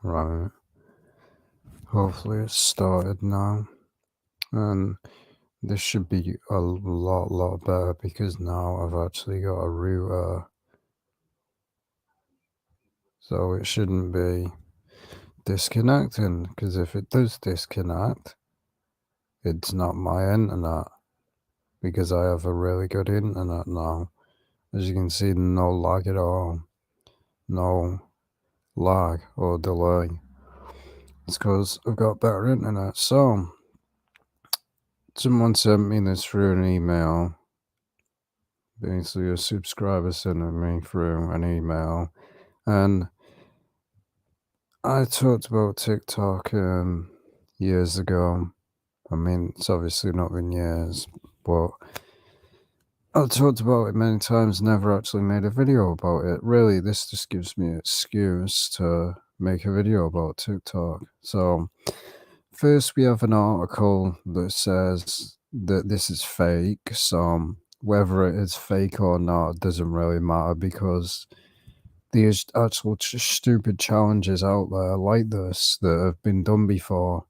Right. Hopefully it's started now. And this should be a lot better because now I've actually got a router. So it shouldn't be disconnecting, because if it does disconnect, it's not my internet, because I have a really good internet now. As you can see, no lag at all. No lag or delay. It's because I've got better internet. So, someone sent me this through an email. Basically, a subscriber sent me through an email. And I talked about TikTok years ago. I mean, it's obviously not been years, but I talked about it many times, never actually made a video about it. Really, this just gives me an excuse to make a video about TikTok. So, first we have an article that says that this is fake. So, whether it is fake or not doesn't really matter, because there's actual stupid challenges out there like this that have been done before.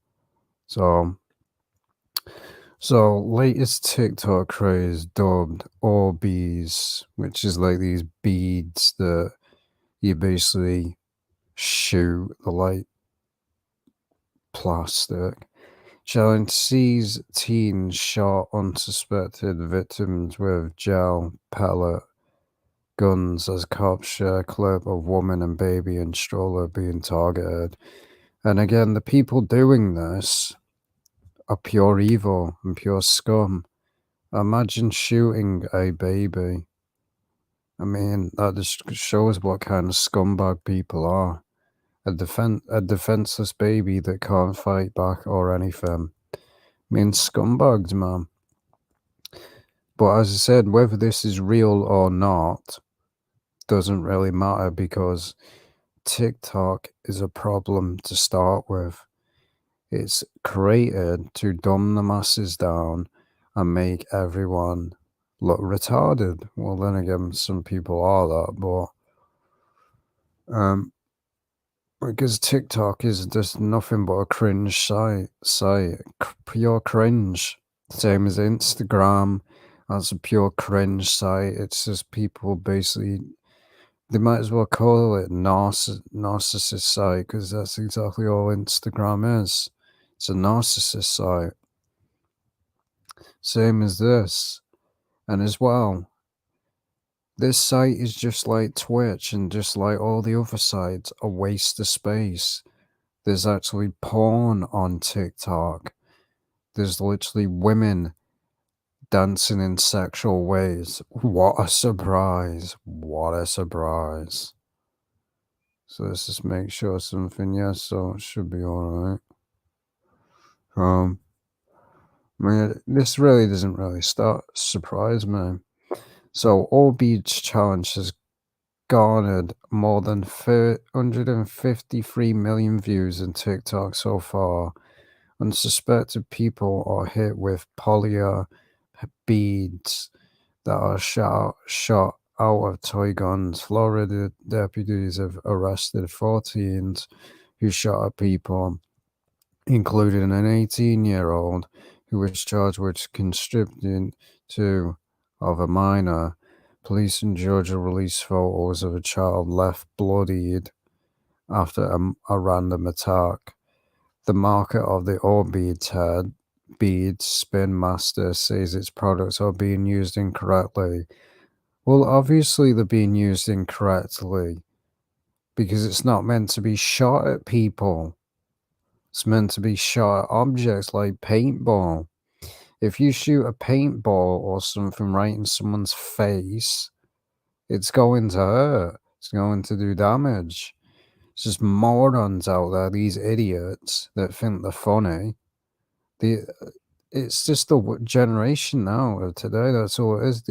So latest TikTok craze dubbed Orbeez, which is like these beads that you basically shoot, the like plastic. Challenge sees teens shot unsuspected victims with gel pellet guns as cops share clip of woman and baby in stroller being targeted. And again, the people doing this are pure evil and pure scum. Imagine shooting a baby. I mean, that just shows what kind of scumbag people are. A defenseless baby that can't fight back or anything. I mean, scumbags, man. But as I said, whether this is real or not doesn't really matter, because TikTok is a problem to start with. It's created to dumb the masses down and make everyone look retarded. Well, then again, some people are that, but because TikTok is just nothing but a cringe site, pure cringe. Same as Instagram, that's a pure cringe site. It's just people basically, they might as well call it narcissist site, because that's exactly all Instagram is. It's a narcissist site. Same as this. And as well, this site is just like Twitch and just like all the other sites, a waste of space. There's actually porn on TikTok. There's literally women dancing in sexual ways. What a surprise. What a surprise. So let's just make sure something, yes, so it should be alright. I mean, this really doesn't really surprise me. So, Orbeez challenge has garnered more than 153 million views in TikTok so far. Unsuspected people are hit with polymer beads that are shot out of toy guns. Florida deputies have arrested 14s who shot at people, including an 18-year-old who was charged with contributing to of a minor. Police in Georgia released photos of a child left bloodied after a random attack. The market of the Orbeez head beads Spin Master says its products are being used incorrectly. Well, obviously they're being used incorrectly, because it's not meant to be shot at people. It's meant to be shot at objects like paintball. If you shoot a paintball or something right in someone's face, it's going to hurt. It's going to do damage. It's just morons out there, these idiots that think they're funny. It's just the generation now of today. That's all it is.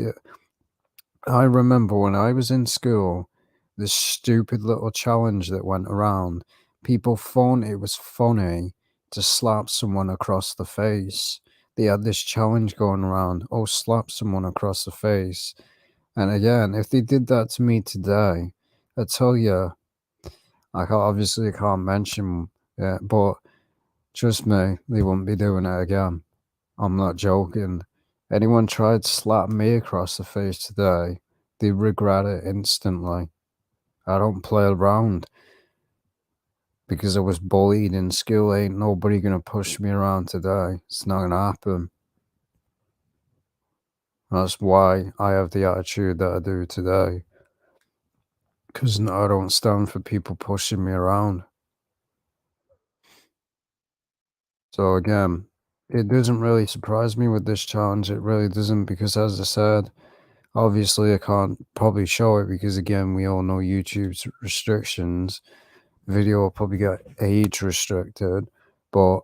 I remember when I was in school, this stupid little challenge that went around. People thought it was funny to slap someone across the face. They had this challenge going around. Oh, slap someone across the face. And again, if they did that to me today, I tell you, I can't mention it, but trust me, they wouldn't be doing it again. I'm not joking. Anyone tried to slap me across the face today, they regret it instantly. I don't play around. Because I was bullied in school, ain't nobody gonna push me around today. It's not gonna happen. That's why I have the attitude that I do today. Because I don't stand for people pushing me around. So again, it doesn't really surprise me with this challenge. It really doesn't because as I said, obviously I can't probably show it because again, we all know YouTube's restrictions. Video will probably get age restricted, but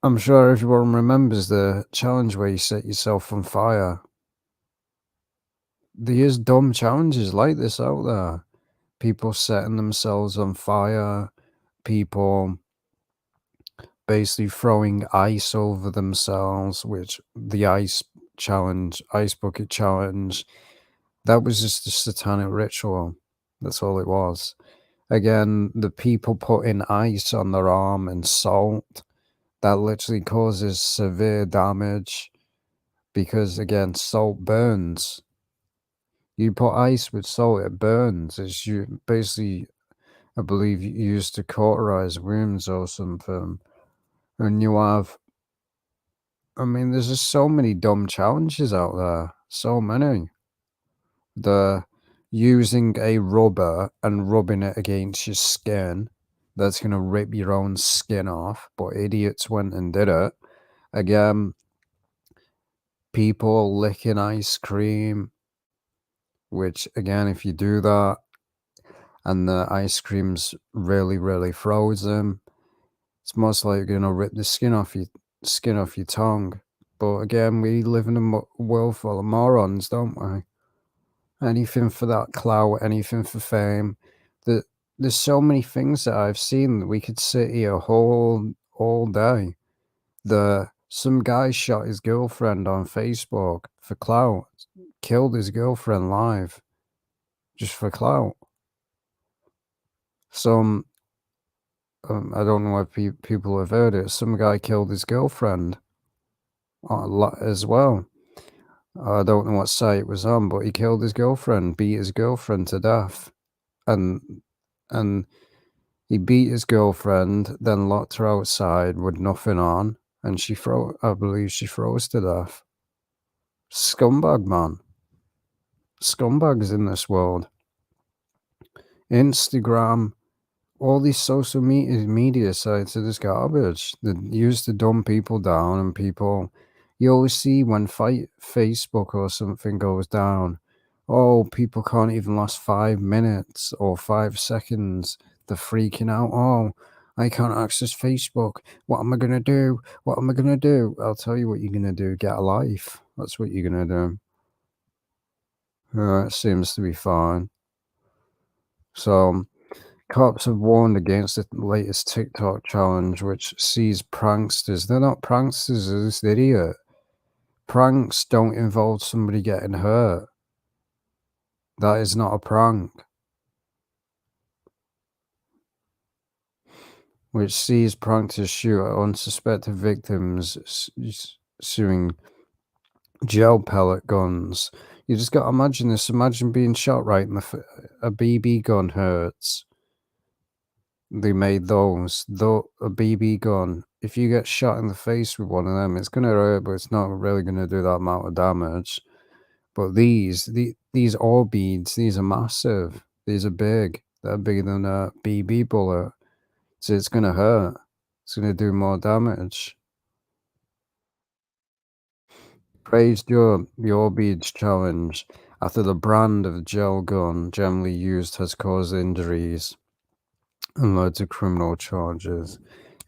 I'm sure everyone remembers the challenge where you set yourself on fire. There is dumb challenges like this out there. People setting themselves on fire, people basically throwing ice over themselves, which the ice bucket challenge, that was just a satanic ritual. That's all it was. Again, the people putting ice on their arm and salt, that literally causes severe damage because, again, salt burns. You put ice with salt, it burns. It's you basically, I believe, used to cauterize wounds or something. And you have, I mean, there's just so many dumb challenges out there. So many. The using a rubber and rubbing it against your skin, that's going to rip your own skin off. But idiots went and did it. Again, people licking ice cream, which, again, if you do that, and the ice cream's really, really frozen, it's most likely gonna rip the skin off your tongue. But again, we live in a world full of morons, don't we? Anything for that clout, anything for fame. The, there's so many things that I've seen that we could sit here all day. Some guy shot his girlfriend on Facebook for clout, killed his girlfriend live just for clout. Some I don't know if people have heard it. Some guy killed his girlfriend as well. I don't know what site it was on, but he killed his girlfriend, beat his girlfriend to death, and and he beat his girlfriend, then locked her outside with nothing on, and I believe she froze to death. Scumbag, man. Scumbags in this world. Instagram, all these social media sites are just garbage. They use to dumb people down and people. You always see when Facebook or something goes down, oh, people can't even last 5 minutes or 5 seconds. They're freaking out. Oh, I can't access Facebook. What am I gonna do? What am I gonna do? I'll tell you what you're gonna do. Get a life. That's what you're gonna do. It seems to be fine. So. Cops have warned against the latest TikTok challenge, which sees pranksters. They're not pranksters, they're just idiot. Pranks don't involve somebody getting hurt. That is not a prank. Which sees pranksters shoot at unsuspected victims, suing gel pellet guns. You just got to imagine this. Imagine being shot right in a BB gun hurts. They made those. Though a BB gun, if you get shot in the face with one of them, it's gonna hurt, but it's not really gonna do that amount of damage. But these Orbeez, these are massive. These are big. They're bigger than a BB bullet. So it's gonna hurt. It's gonna do more damage. Praised the Orbeez challenge after the brand of gel gun generally used has caused injuries and led to criminal charges.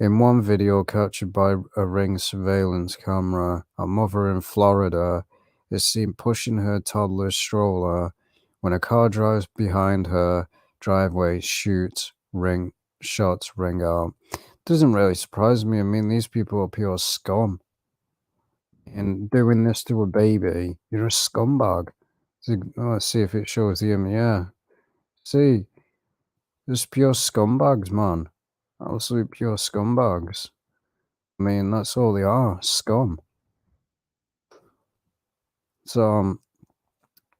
In one video captured by a Ring surveillance camera, a mother in Florida is seen pushing her toddler's stroller when a car drives behind her driveway. Shots ring out. Doesn't really surprise me. I mean, these people are pure scum. And doing this to a baby, you're a scumbag. So, let's see if it shows the yeah. See, Just pure scumbags, man. Absolute pure scumbags. I mean, that's all they are, scum. So,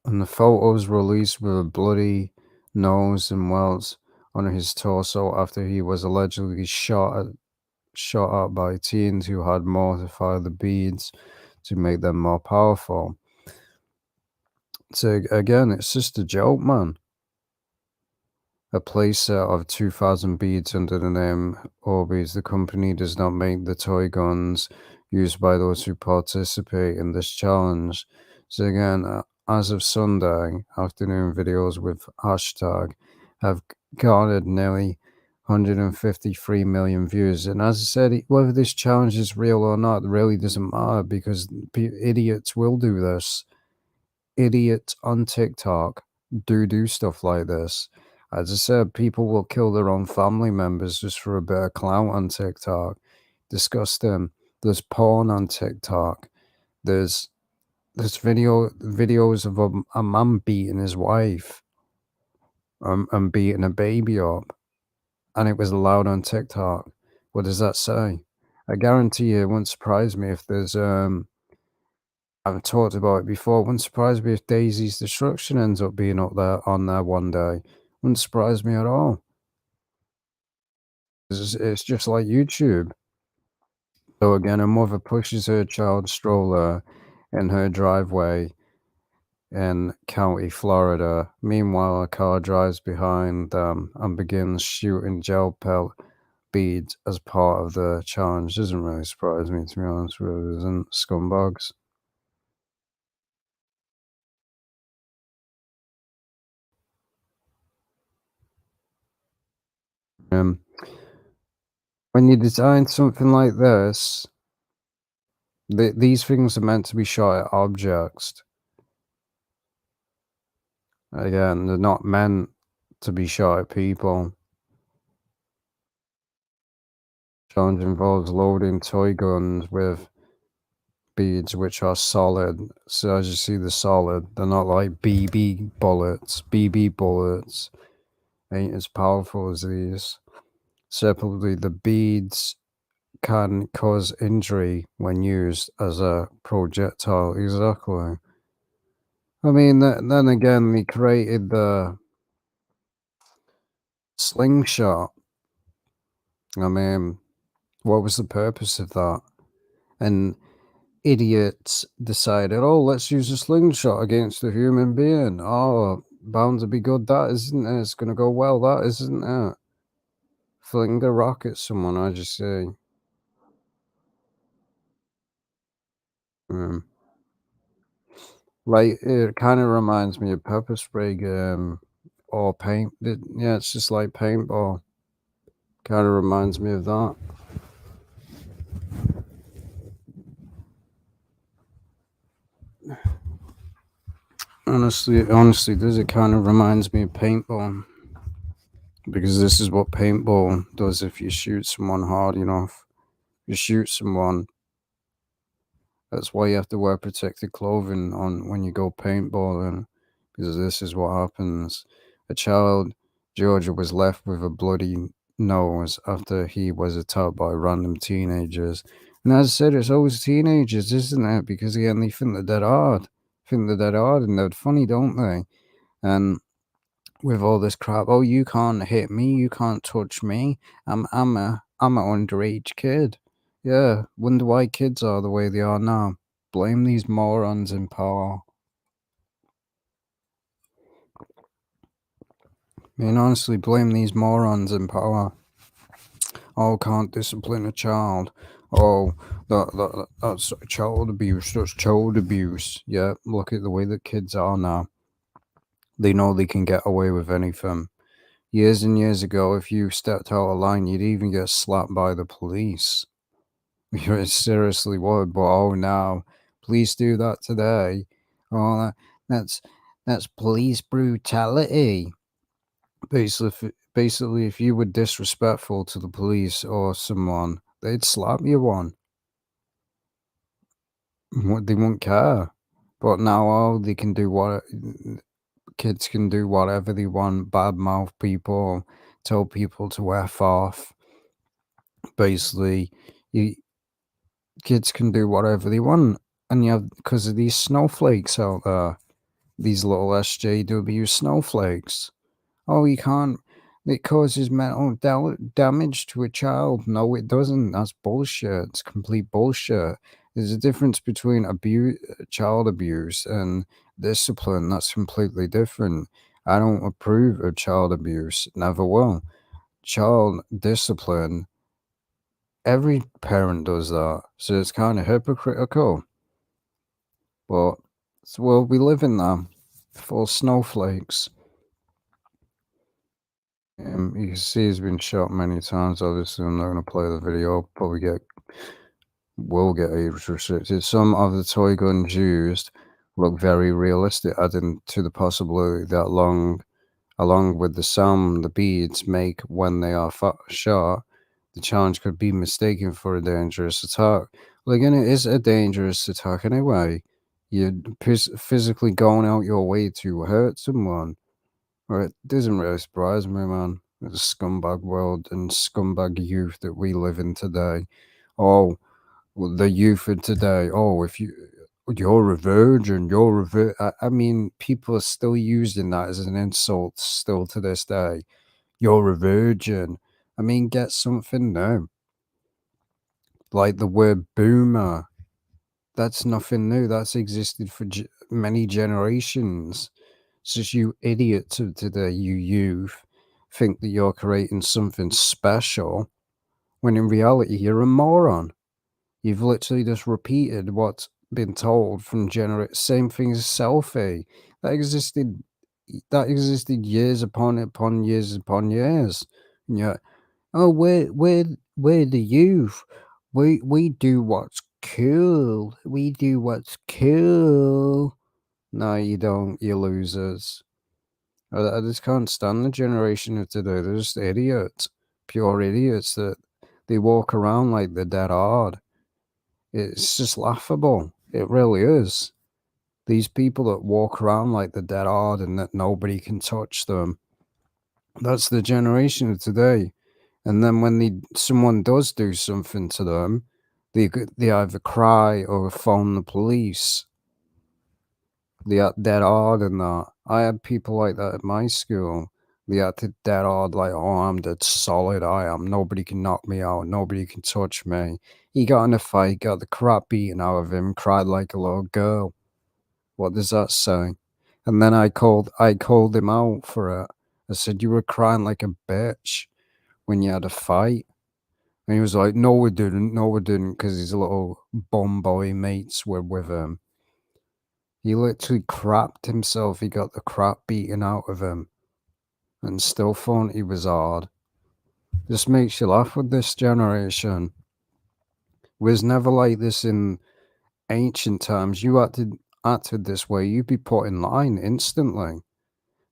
and the photos released with a bloody nose and welts on his torso after he was allegedly shot at by teens who had mortified the beads to make them more powerful. So again, it's just a joke, man. A playset of 2,000 beads under the name Orbeez. The company does not make the toy guns used by those who participate in this challenge. So again, as of Sunday afternoon, videos with hashtag have garnered nearly 153 million views. And as I said, whether this challenge is real or not really doesn't matter because idiots will do this. Idiots on TikTok do stuff like this. As I said, people will kill their own family members just for a bit of clout on TikTok. Disgusting. There's porn on TikTok. There's videos of a man beating his wife and beating a baby up, and it was allowed on TikTok. What does that say? I guarantee you, it wouldn't surprise me if there's I've talked about it before. It wouldn't surprise me if Daisy's Destruction ends up being up there on there one day. Wouldn't surprise me at all. It's just like YouTube. So again, a mother pushes her child stroller in her driveway in County, Florida. Meanwhile, a car drives behind them and begins shooting gel pelt beads as part of the challenge. Doesn't really surprise me, to be honest with you, isn't scumbags. Um, when you design something like this, these things are meant to be shot at objects. Again, they're not meant to be shot at people. Challenge involves loading toy guns with beads which are solid. So as you see, they're solid. They're not like BB bullets. BB bullets ain't as powerful as these. Separately, the beads can cause injury when used as a projectile. Exactly. I mean, then again, they created the slingshot. I mean, what was the purpose of that? And idiots decided, oh, let's use a slingshot against a human being. Oh, bound to be good, that isn't it? It's going to go well, that isn't it? Fling a rock at someone, I just say. Um, like, it kind of reminds me of pepper spray, or paint. Yeah, it's just like paintball. Kind of reminds me of that. Honestly, does it kind of reminds me of paintball because this is what paintball does if you shoot someone hard enough. You shoot someone. That's why you have to wear protective clothing on when you go paintballing, because this is what happens. A child, Georgia, was left with a bloody nose after he was attacked by random teenagers. And as I said, it's always teenagers, isn't it? Because again, they think they're dead hard. Think they're dead hard and they're funny, don't they? And with all this crap, oh, you can't hit me, you can't touch me. I'm a underage kid. Yeah, wonder why kids are the way they are now. Blame these morons in power. I mean, honestly, blame these morons in power. Oh, can't discipline a child. Oh, that's child abuse. That's child abuse. Yeah, look at the way that kids are now. They know they can get away with anything. Years and years ago, if you stepped out of line, you'd even get slapped by the police. You seriously would, but oh no, police do that today. Oh, that's that's police brutality. Basically, if you were disrespectful to the police or someone, they'd slap you one. They wouldn't care. But now, oh, they can do what kids can do whatever they want, badmouth people, tell people to F off. Basically, you kids can do whatever they want, and you have because of these snowflakes out there, these little SJW snowflakes. Oh, you can't. It causes mental damage to a child. No, it doesn't. That's bullshit. It's complete bullshit. There's a difference between child abuse and discipline. That's completely different. I don't approve of child abuse. Never will. Child discipline, every parent does that. So it's kind of hypocritical. But it's the world we live in now. Full of snowflakes. You can see he's been shot many times. Obviously, I'm not going to play the video. Probably will get age restricted. Some of the toy guns used look very realistic, adding to the possibility that along with the sound the beads make when they are shot, the challenge could be mistaken for a dangerous attack. Well, again, it is a dangerous attack anyway. You're physically going out your way to hurt someone. Well, it doesn't really surprise me, man. The scumbag world and scumbag youth that we live in today. Oh, well, the youth of today. Oh, if you're a virgin, you're a I mean, people are still using that as an insult still to this day. You're a virgin. I mean, get something new. Like the word boomer. That's nothing new. That's existed for many generations. It's just you idiots of today, you youth, think that you're creating something special when in reality you're a moron. You've literally just repeated what's been told from same thing as selfie. That existed years upon years upon years. And you're, oh, we're the youth. We do what's cool. We do what's cool. No, you don't, you losers. I just can't stand the generation of today. They're just idiots. Pure idiots that they walk around like they're dead hard. It's just laughable. It really is. These people that walk around like they're dead hard and that nobody can touch them. That's the generation of today. And then when someone does do something to them, they either cry or phone the police. They act dead hard and that. I had people like that at my school. They acted dead hard like, oh, I'm dead solid, I am. Nobody can knock me out. Nobody can touch me. He got in a fight, got the crap beaten out of him, cried like a little girl. What does that say? And then I called him out for it. I said, you were crying like a bitch when you had a fight. And he was like, no, we didn't, because his little bum boy mates were with him. He literally crapped himself. He got the crap beaten out of him and still thought he was hard. Just makes you laugh with this generation. Was never like this in ancient times. You acted this way, you'd be put in line instantly.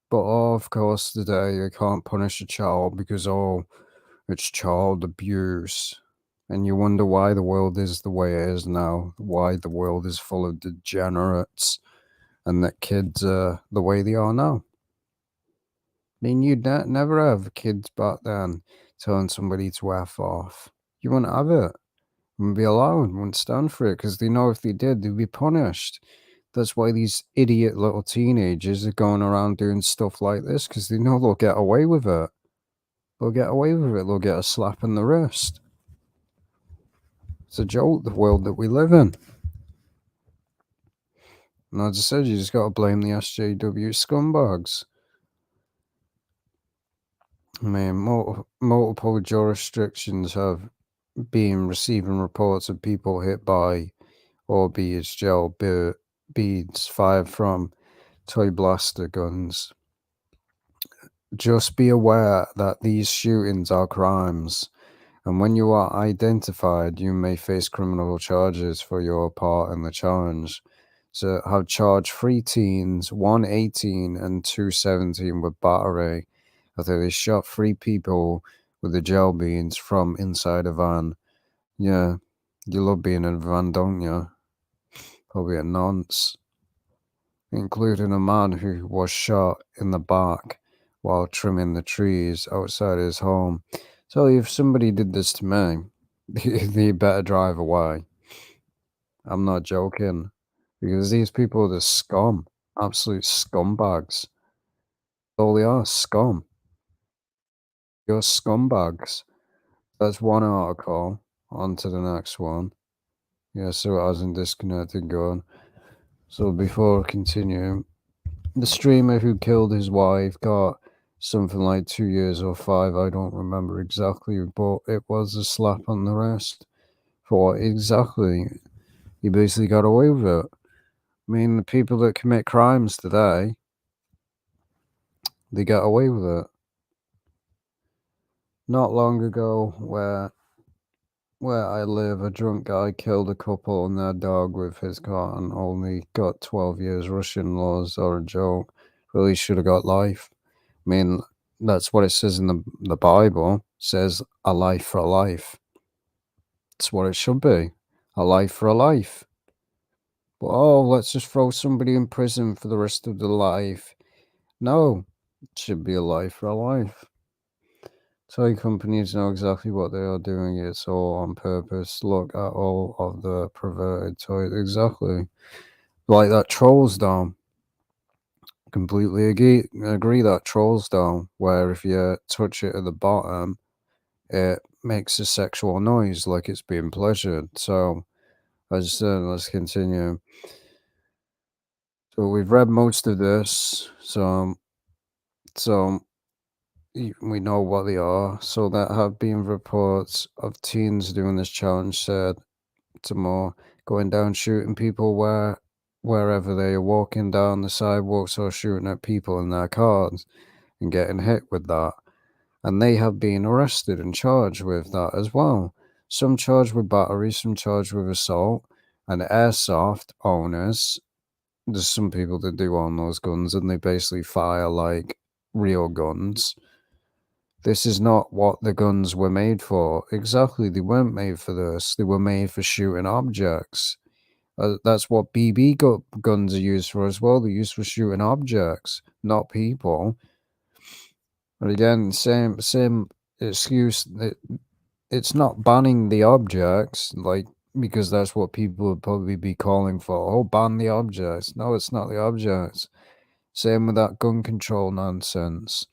But oh, of course, today you can't punish a child because oh, it's child abuse. And you wonder why the world is the way it is now, why the world is full of degenerates, and that kids are the way they are now. I mean, you'd never have kids back then telling somebody to F off. You wouldn't have it. Wouldn't be allowed, wouldn't stand for it, because they know if they did, they'd be punished. That's why these idiot little teenagers are going around doing stuff like this, because they know they'll get away with it. They'll get away with it. They'll get a slap in the wrist. It's a joke, the world that we live in. And as I said, you just got to blame the SJW scumbags. I mean, multiple jurisdictions have been receiving reports of people hit by Orbeez gel beads fired from toy blaster guns. Just be aware that these shootings are crimes, and when you are identified, you may face criminal charges for your part in the challenge. So have charged 3 teens, 1 18 and 2 17 with battery after they shot 3 people with the gel beads from inside a van. Yeah, you love being in a van, don't you? Probably a nonce. Including a man who was shot in the back while trimming the trees outside his home. So if somebody did this to me, they better drive away. I'm not joking. Because these people are the scum. Absolute scumbags. All they are, scum. You're scumbags. That's one article. On to the next one. Yeah, so it hasn't disconnected going. So before I continue, the streamer who killed his wife got something like 2 years or five, I don't remember exactly, but it was a slap on the wrist. For what exactly? He basically got away with it. I mean, the people that commit crimes today, they get away with it. Not long ago, where I live, a drunk guy killed a couple and their dog with his car and only got 12 years. Russian laws are a joke. Really should have got life. I mean, that's what it says in the Bible. It says a life for a life. That's what it should be. A life for a life. But oh, let's just throw somebody in prison for the rest of their life. No, it should be a life for a life. Toy companies know exactly what they are doing. It's all on purpose. Look at all of the perverted toys. Exactly. Like that Trolls Dome. Completely agree that Trolls Dome, where if you touch it at the bottom, it makes a sexual noise like it's being pleasured. So, as I said, let's continue. So, we've read most of this. So we know what they are. So, there have been reports of teens doing this challenge, said to more, going down shooting people wherever they are walking down the sidewalks or shooting at people in their cars and getting hit with that. And they have been arrested and charged with that as well. Some charged with battery, some charged with assault, and airsoft owners. There's some people that do own those guns and they basically fire like real guns. This is not what the guns were made for. Exactly, they weren't made for this. They were made for shooting objects. That's what guns are used for as well. They're used for shooting objects, not people. But again, same excuse. It's not banning the objects, like because that's what people would probably be calling for. Oh, ban the objects. No, it's not the objects. Same with that gun control nonsense.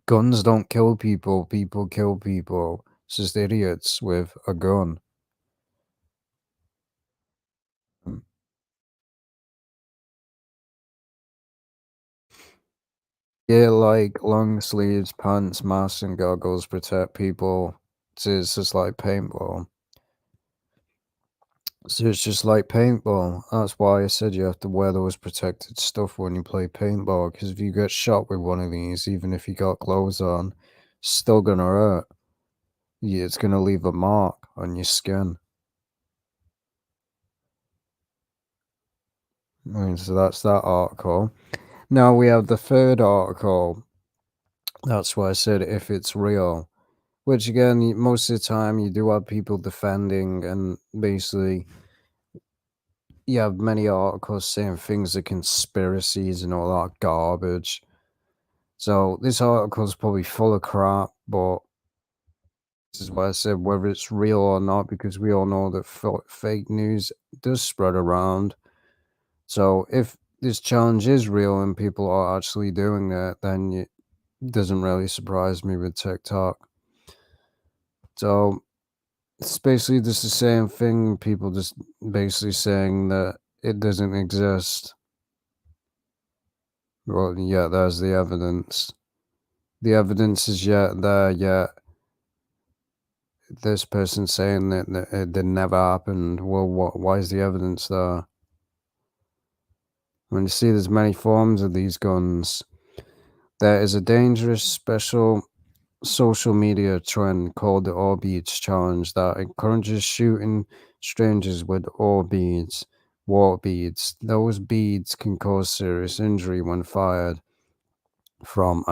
Guns don't kill people. People kill people. It's just idiots with a gun. Mm. Yeah, like long sleeves, pants, masks, and goggles protect people. It's just like paintball. So it's just like paintball. That's why I said you have to wear those protected stuff when you play paintball. Because if you get shot with one of these, even if you got clothes on, it's still gonna hurt. Yeah, it's gonna leave a mark on your skin. So that's that article. Now we have the third article. That's why I said if it's real. Which again, most of the time you do have people defending, and basically you have many articles saying things are conspiracies and all that garbage. So this article is probably full of crap, but this is why I said whether it's real or not, because we all know that fake news does spread around. So if this challenge is real and people are actually doing it, then it doesn't really surprise me with TikTok. So it's basically just the same thing. People just basically saying that it doesn't exist. Well, yeah, there's the evidence. The evidence is yet there, yet this person saying that it did never happened. Well, why is the evidence there? When you see there's many forms of these guns, there is a dangerous special social media trend called the Orbeez challenge that encourages shooting strangers with Orbeez, war beads. Those beads can cause serious injury when fired from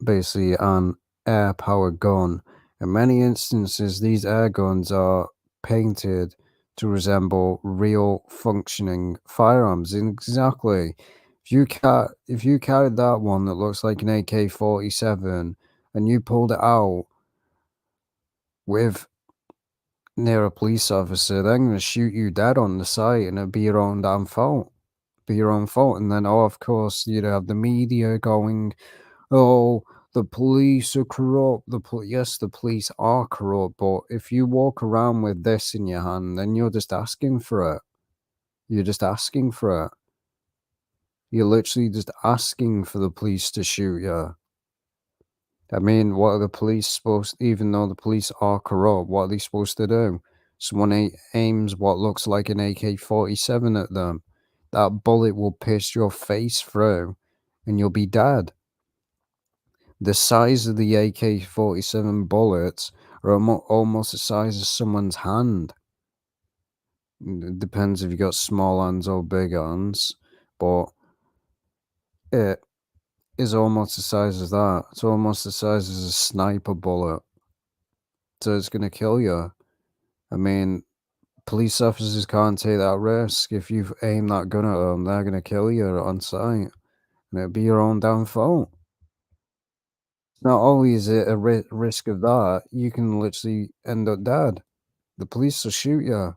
basically an air-powered gun. In many instances, these air guns are painted to resemble real functioning firearms. Exactly. If you carried that one that looks like an AK-47 and you pulled it out with near a police officer, they're gonna shoot you dead on the site, and it'd be your own damn fault. Be your own fault. And then, oh, of course, you'd have the media going, "Oh, the police are corrupt." Yes, the police are corrupt, but if you walk around with this in your hand, then you're just asking for it. You're just asking for it. You're literally just asking for the police to shoot you. I mean, what are the police supposed, even though the police are corrupt, what are they supposed to do? Someone aims what looks like an AK-47 at them. That bullet will pierce your face through and you'll be dead. The size of the AK-47 bullets are almost the size of someone's hand. It depends if you got small hands or big hands, but it is almost the size of that. It's almost the size as a sniper bullet. So it's gonna kill you. I mean, police officers can't take that risk. If you aim that gun at them, they're gonna kill you on sight, and it'll be your own downfall. Not only is it a risk of that, you can literally end up dead. The police will shoot you.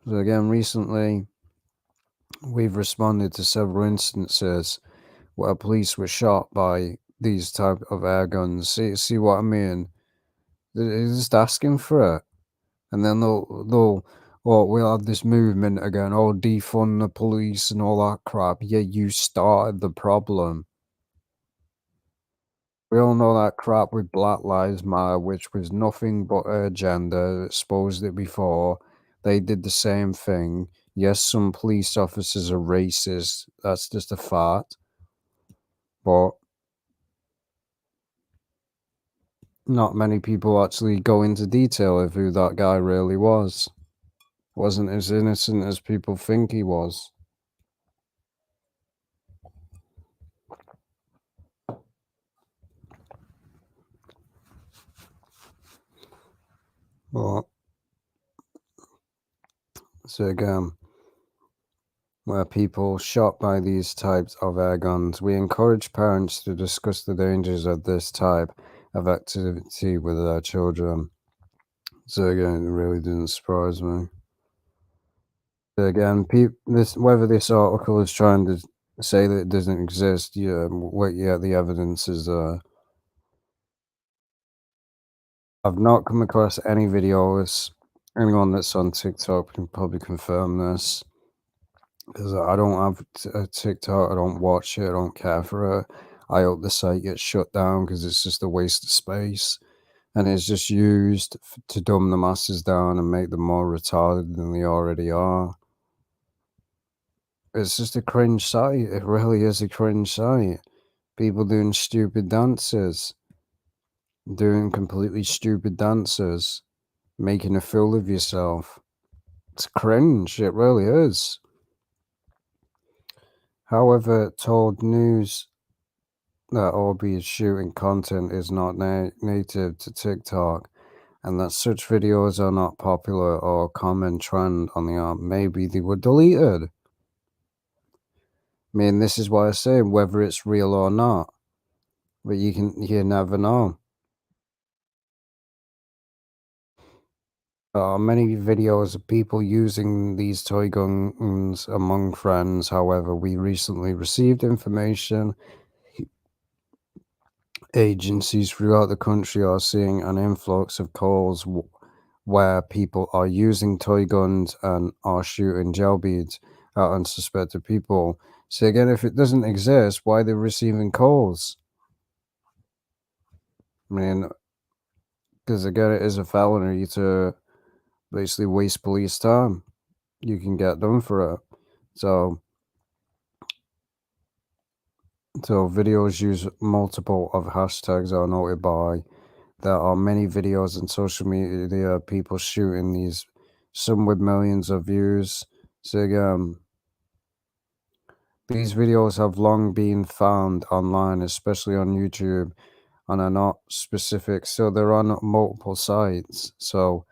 So again, recently, we've responded to several instances where police were shot by these type of air guns. See what I mean? They're just asking for it. And then oh, we'll have this movement again, oh, defund the police and all that crap. Yeah, you started the problem. We all know that crap with Black Lives Matter, which was nothing but a agenda, exposed it before. They did the same thing. Yes, some police officers are racist. That's just a fact. But not many people actually go into detail of who that guy really was. Wasn't as innocent as people think he was. But so again, where people shot by these types of air guns, we encourage parents to discuss the dangers of this type of activity with their children. So again, it really didn't surprise me. So again, this whether this article is trying to say that it doesn't exist, yeah, yeah, the evidence is there. I've not come across any videos. Anyone that's on TikTok can probably confirm this. Because I don't have a TikTok, I don't watch it, I don't care for it. I hope the site gets shut down because it's just a waste of space, and it's just used to dumb the masses down and make them more retarded than they already are. It's just a cringe site, it really is a cringe site. People doing stupid dances, doing completely stupid dances, making a fool of yourself. It's cringe, it really is. However, told news that Orbeez shooting content is not native to TikTok, and that such videos are not popular or a common trend on the app. Maybe they were deleted. I mean, this is why I say whether it's real or not, but you never know. There are many videos of people using these toy guns among friends. However, we recently received information agencies throughout the country are seeing an influx of calls where people are using toy guns and are shooting gel beads at unsuspected people. So again, if it doesn't exist, why are they receiving calls? I mean, because again, it is a felony to basically waste police time. You can get done for it. So, so videos use multiple of hashtags are noted by. There are many videos on social media, people shooting these, some with millions of views. So again, these videos have long been found online, especially on YouTube, and are not specific. So they're on multiple sites. So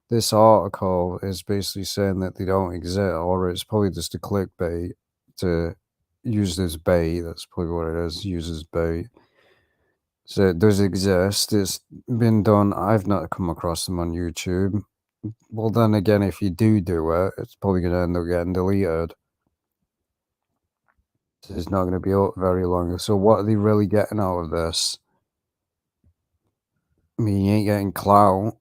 This article is basically saying that they don't exist, or it's probably just a clickbait to use as bait. That's probably what it is, use as bait. So it does exist. It's been done. I've not come across them on YouTube. Well, then again, if you do it, it's probably going to end up getting deleted. It's not going to be up very long. So what are they really getting out of this? I mean, you ain't getting clout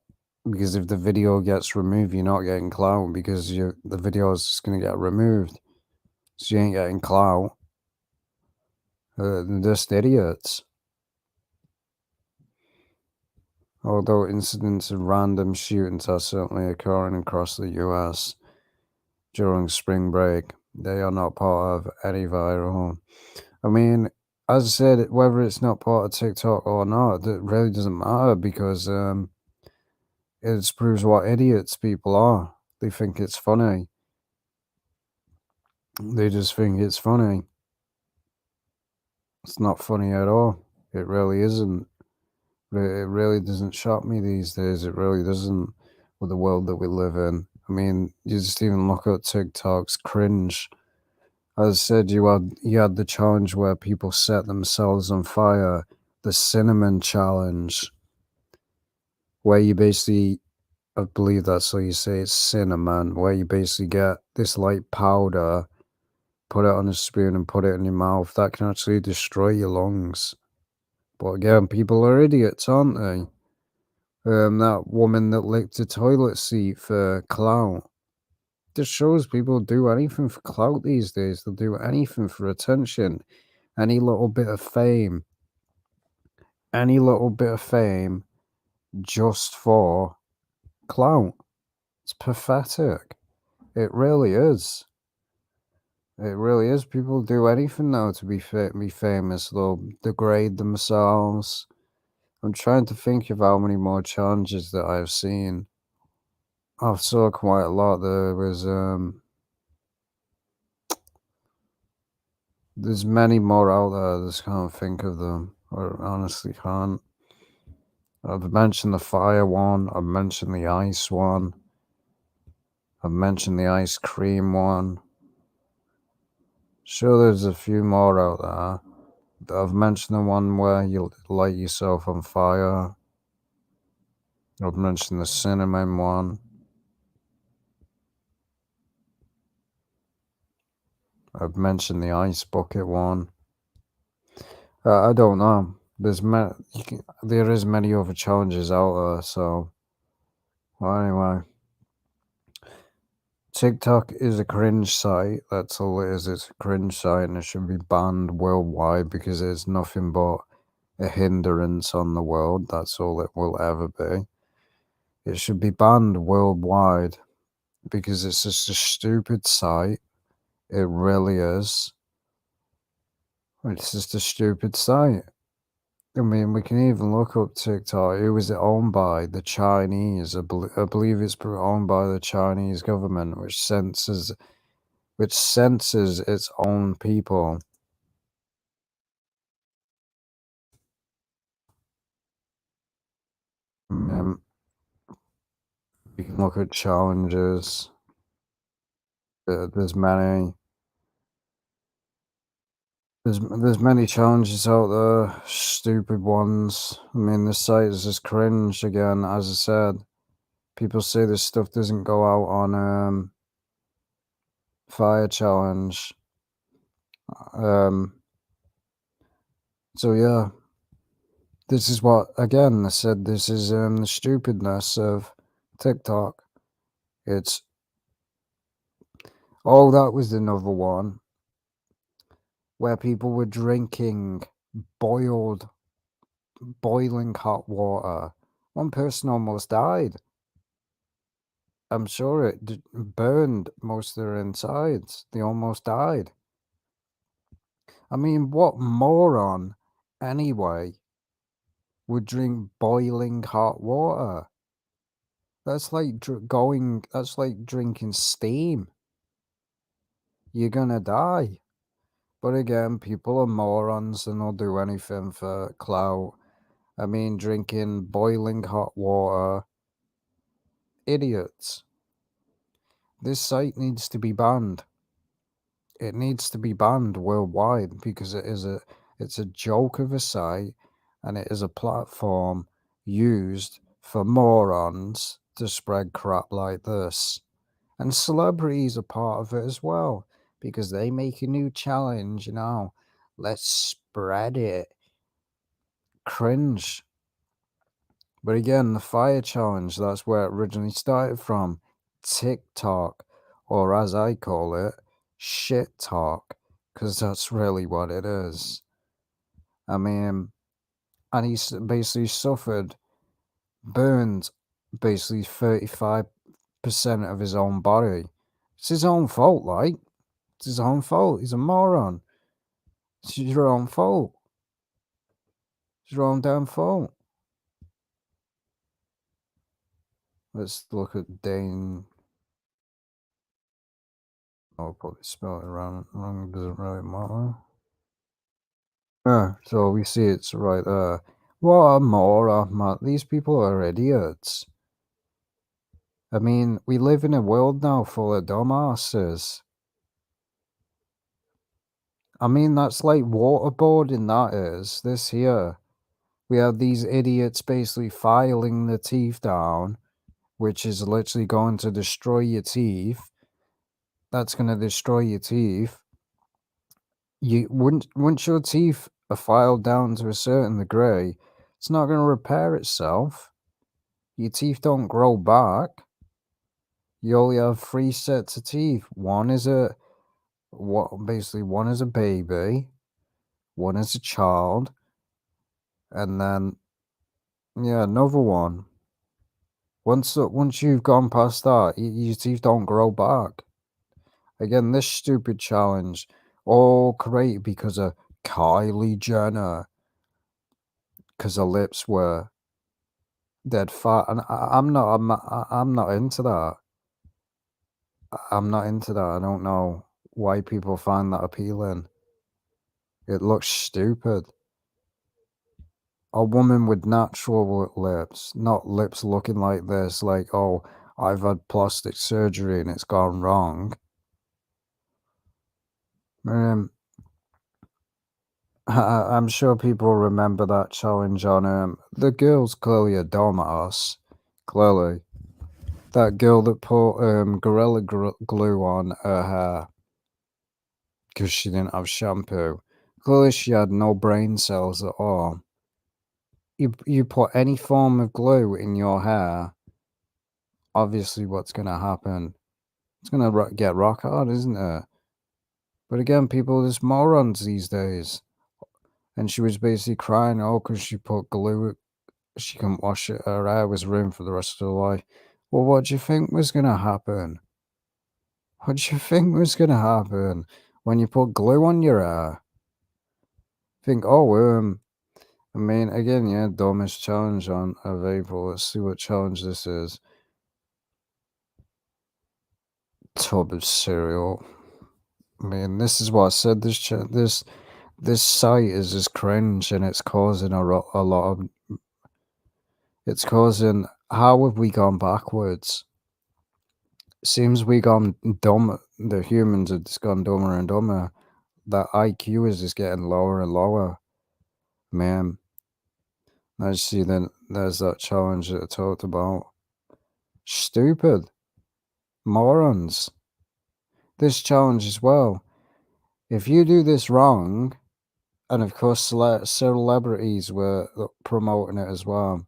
because if the video gets removed, you're not getting clout because the video is just going to get removed. So you ain't getting clout. They're just idiots. Although incidents of random shootings are certainly occurring across the US during spring break, they are not part of any viral. I mean, as I said, whether it's not part of TikTok or not, it really doesn't matter because it just proves what idiots people are. They think it's funny. They just think it's funny. It's not funny at all. It really isn't. It really doesn't shock me these days. It really doesn't with the world that we live in. I mean, you just even look at TikTok's cringe. As I said, you had the challenge where people set themselves on fire, the cinnamon challenge, where you basically, I believe that's how you say it's cinnamon, where you basically get this light powder, put it on a spoon and put it in your mouth. That can actually destroy your lungs. But again, people are idiots, aren't they? That woman that licked a toilet seat for clout. Just shows people do anything for clout these days. They'll do anything for attention. Any little bit of fame. Any little bit of fame just for clout. It's pathetic. It really is. It really is. People do anything now to be famous. They'll degrade themselves. I'm trying to think of how many more challenges that I've seen. I've saw quite a lot. There's many more out there. I just can't think of them. I honestly can't. I've mentioned the fire one. I've mentioned the ice one. I've mentioned the ice cream one. Sure, there's a few more out there. I've mentioned the one where you light yourself on fire. I've mentioned the cinnamon one. I've mentioned the ice bucket one. I don't know. There is many other challenges out there. So, well, anyway, TikTok is a cringe site. That's all it is. It's a cringe site, and it should be banned worldwide because it's nothing but a hindrance on the world. That's all it will ever be. It should be banned worldwide because it's just a stupid site. It really is. It's just a stupid site. I mean, we can even look up TikTok. Who is it owned by? The Chinese. I believe it's owned by the Chinese government, which censors its own people. Um, you can look at challenges. There's many. There's many challenges out there, stupid ones. I mean, this site is just cringe again. As I said, people say this stuff doesn't go out on fire challenge. Um, so yeah, this is what again I said. This is the stupidness of TikTok. It's oh, that was another one where people were drinking boiled, boiling hot water. One person almost died. I'm sure it burned most of their insides. They almost died. I mean, what moron, anyway, would drink boiling hot water? That's like that's like drinking steam. You're gonna die. But again, people are morons and they'll do anything for clout. I mean, drinking boiling hot water idiots. This site needs to be banned. It needs to be banned worldwide because it's a joke of a site, and it is a platform used for morons to spread crap like this. And celebrities are part of it as well because they make a new challenge, let's spread it. Cringe. But again, the fire challenge, that's where it originally started from. TikTok, or as I call it, shit talk, because that's really what it is. I mean, and he basically suffered burns basically 35% of his own body. It's his own fault, like. It's his own fault. He's a moron. It's your own fault. It's your own damn fault. Let's look at Dane. I'll probably spell it wrong. Wrong doesn't really matter. Yeah, so we see it's right there. What a moron, man. These people are idiots. I mean, we live in a world now full of dumbasses. I mean, that's like waterboarding, that is. This here. We have these idiots basically filing the teeth down, which is literally going to destroy your teeth. That's going to destroy your teeth. Once your teeth are filed down to a certain degree, it's not going to repair itself. Your teeth don't grow back. You only have 3 sets of teeth. One is a baby, one is a child, and then another one. Once you've gone past that, your teeth don't grow back. Again, this stupid challenge, all created because of Kylie Jenner, because her lips were dead fat, and I'm not into that. I'm not into that. I don't know why people find that appealing. It looks stupid. A woman with natural lips, not lips looking like this, like, oh, I've had plastic surgery and it's gone wrong. I'm sure people remember that challenge on the girl's clearly a dumbass. Clearly. That girl that put Gorilla Glue on her hair because she didn't have shampoo. Clearly she had no brain cells at all. You put any form of glue in your hair, obviously what's going to happen? It's going to get rock hard, isn't it? But again, people are just morons these days. And she was basically crying, because she put glue, she couldn't wash it, her hair was ruined for the rest of her life. Well, what do you think was going to happen? What do you think was going to happen when you put glue on your hair? Think, I mean, again, dumbest challenge of April. Let's see what challenge this is. Tub of cereal. I mean, this is what I said. This site is just cringe, and it's causing a lot of. It's causing. How have we gone backwards? Seems we gone dumb. The humans have just gone dumber and dumber. That IQ is just getting lower and lower. Man, I see. Then there's that challenge that I talked about. Stupid morons. This challenge as well. If you do this wrong, and of course celebrities were promoting it as well,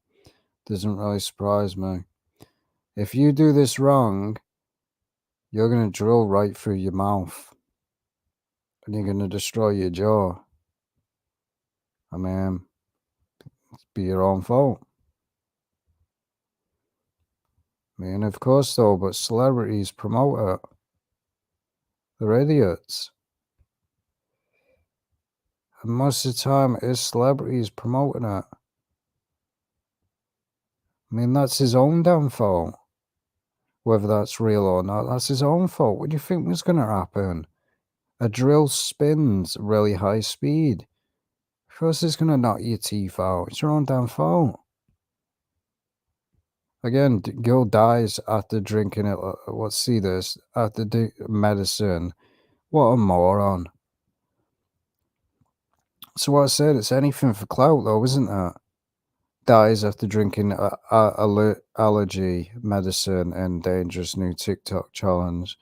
doesn't really surprise me. If you do this wrong, you're going to drill right through your mouth, and you're going to destroy your jaw. I mean, it's be your own fault. I mean, of course though, but celebrities promote it. They're idiots. And most of the time, it is celebrities promoting it. I mean, that's his own damn fault. Whether that's real or not, that's his own fault. What do you think was going to happen? A drill spins really high speed. Of course, it's going to knock your teeth out. It's your own damn fault. Again, girl dies after drinking it. Let's see this. After medicine. What a moron. So what I said, it's anything for clout though, isn't it? Dies after drinking allergy medicine and dangerous new TikTok challenge.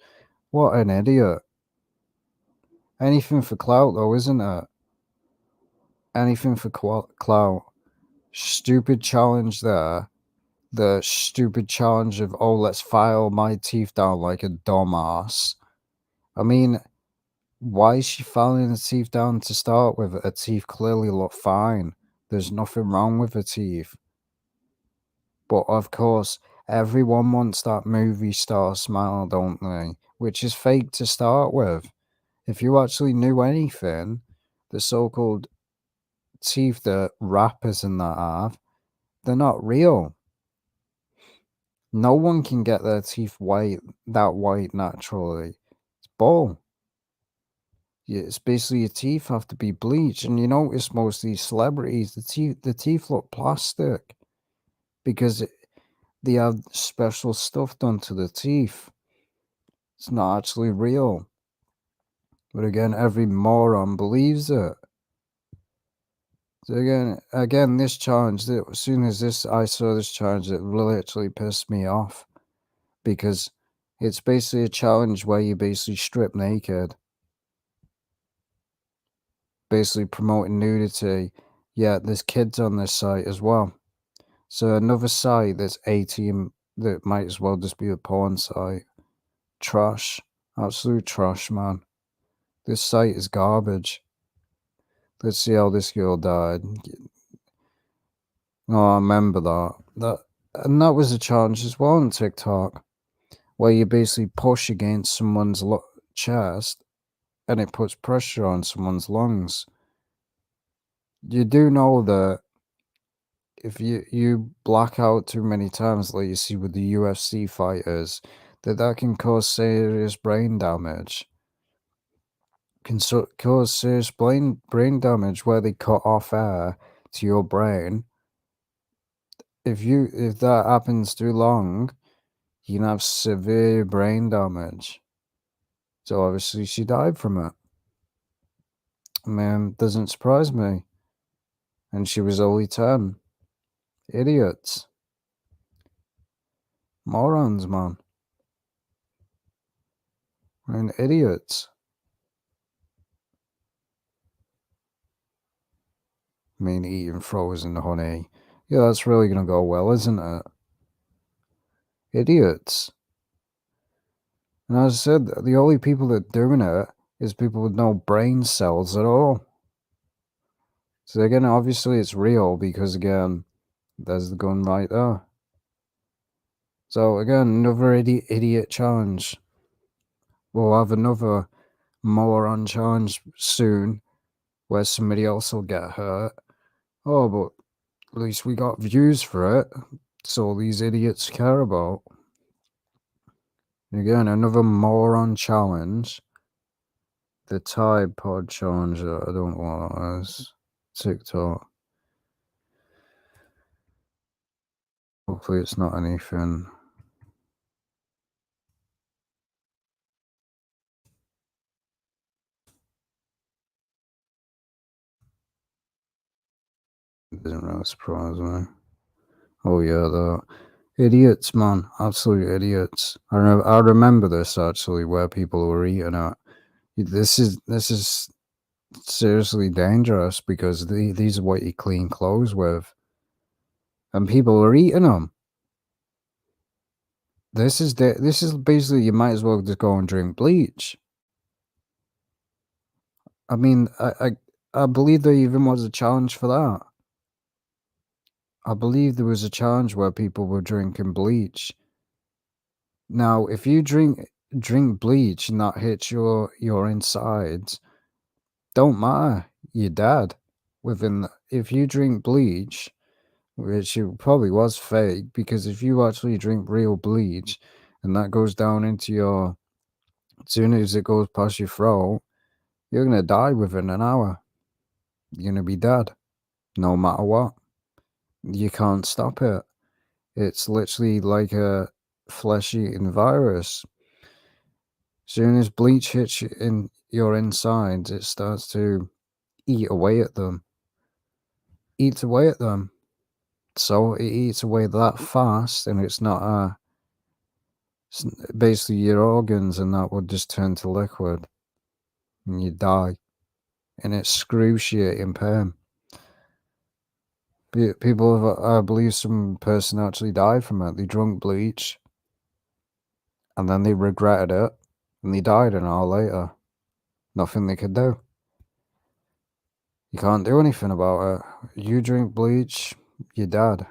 What an idiot. Anything for clout though, isn't it? Anything for clout. Stupid challenge there. The stupid challenge of, oh, let's file my teeth down like a dumbass. I mean, why is she filing her teeth down to start with? Her teeth clearly look fine. There's nothing wrong with her teeth. But of course, everyone wants that movie star smile, don't they? Which is fake to start with. If you actually knew anything, the so-called teeth that rappers and that have, they're not real. No one can get their teeth that white naturally. It's bull. Yeah, it's basically your teeth have to be bleached, and you notice most of these celebrities, the teeth look plastic because they have special stuff done to the teeth. It's not actually real. But again, every moron believes it. So again, this challenge. As soon as I saw this challenge, it literally pissed me off because it's basically a challenge where you basically strip naked, basically promoting nudity. Yeah, there's kids on this site as well. So another site that's 18 that might as well just be a porn site. Trash. Absolute trash, man. This site is garbage. Let's see how this girl died. Oh, I remember and that was a challenge as well on TikTok, where you basically push against someone's chest, and it puts pressure on someone's lungs. You do know that if you black out too many times, like you see with the UFC fighters, that can cause serious brain damage. Can cause serious brain damage where they cut off air to your brain. If that happens too long, you can have severe brain damage. So obviously she died from it. Man, doesn't surprise me. And she was only 10. Idiots. Morons, man. I mean, idiots. I mean, eating frozen honey. Yeah, that's really gonna go well, isn't it? Idiots. And as I said, the only people that are doing it is people with no brain cells at all. So again, obviously it's real because again, there's the gun right there. So again, another idiot challenge. We'll have another moron challenge soon where somebody else will get hurt. Oh, but at least we got views for it. That's all these idiots care about. Again, another moron challenge. The Tide Pod challenge. I don't know what that is. TikTok. Hopefully it's not anything. It doesn't really surprise me. Oh yeah, the idiots, man. Absolute idiots. I remember this actually where people were eating it. This is seriously dangerous because these are what you clean clothes with, and people are eating them. This is basically you might as well just go and drink bleach. I mean, I believe there even was a challenge for that. I believe there was a challenge where people were drinking bleach. Now, if you drink bleach and that hits your insides, don't matter. You're dead. If you drink bleach, which it probably was fake, because if you actually drink real bleach and that goes down into as soon as it goes past your throat, you're gonna die within an hour. You're gonna be dead, no matter what. You can't stop it. It's literally like a flesh-eating virus. Soon as bleach hits you in your insides, it starts to eat away at them. Eats away at them. So it eats away that fast, and it's not basically your organs, and that would just turn to liquid, and you die. And it's excruciating pain. People have, I believe some person actually died from it. They drunk bleach, and then they regretted it, and they died an hour later. Nothing they could do. You can't do anything about it. You drink bleach, you're dead.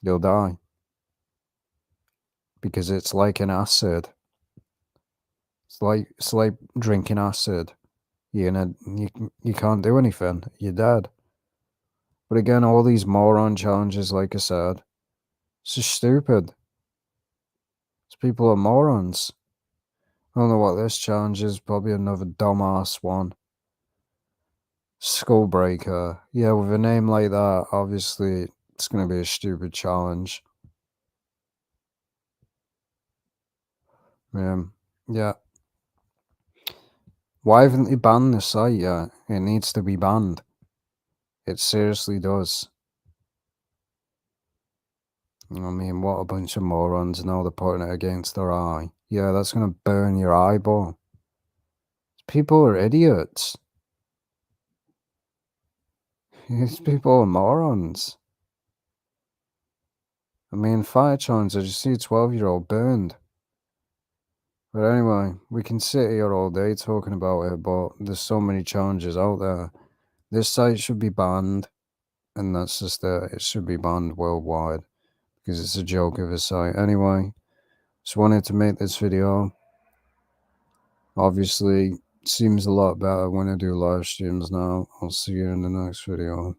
You'll die. Because it's like an acid. It's like drinking acid. You can't do anything. You're dead. But again, all these moron challenges, like I said, it's just stupid. These people are morons. I don't know what this challenge is. Probably another dumbass one. Skullbreaker. Yeah, with a name like that, obviously it's going to be a stupid challenge. Yeah. Why haven't they banned the site yet? It needs to be banned. It seriously does. I mean, what a bunch of morons. Now they're putting it against their eye. Yeah, that's going to burn your eyeball. People are idiots. These people are morons. I mean, fire challenge, I just see a 12-year-old burned. But anyway, we can sit here all day talking about it, but there's so many challenges out there. This site should be banned, and that's just it. It should be banned worldwide, because it's a joke of a site. Anyway, just wanted to make this video. Obviously, seems a lot better when I do live streams now. I'll see you in the next video.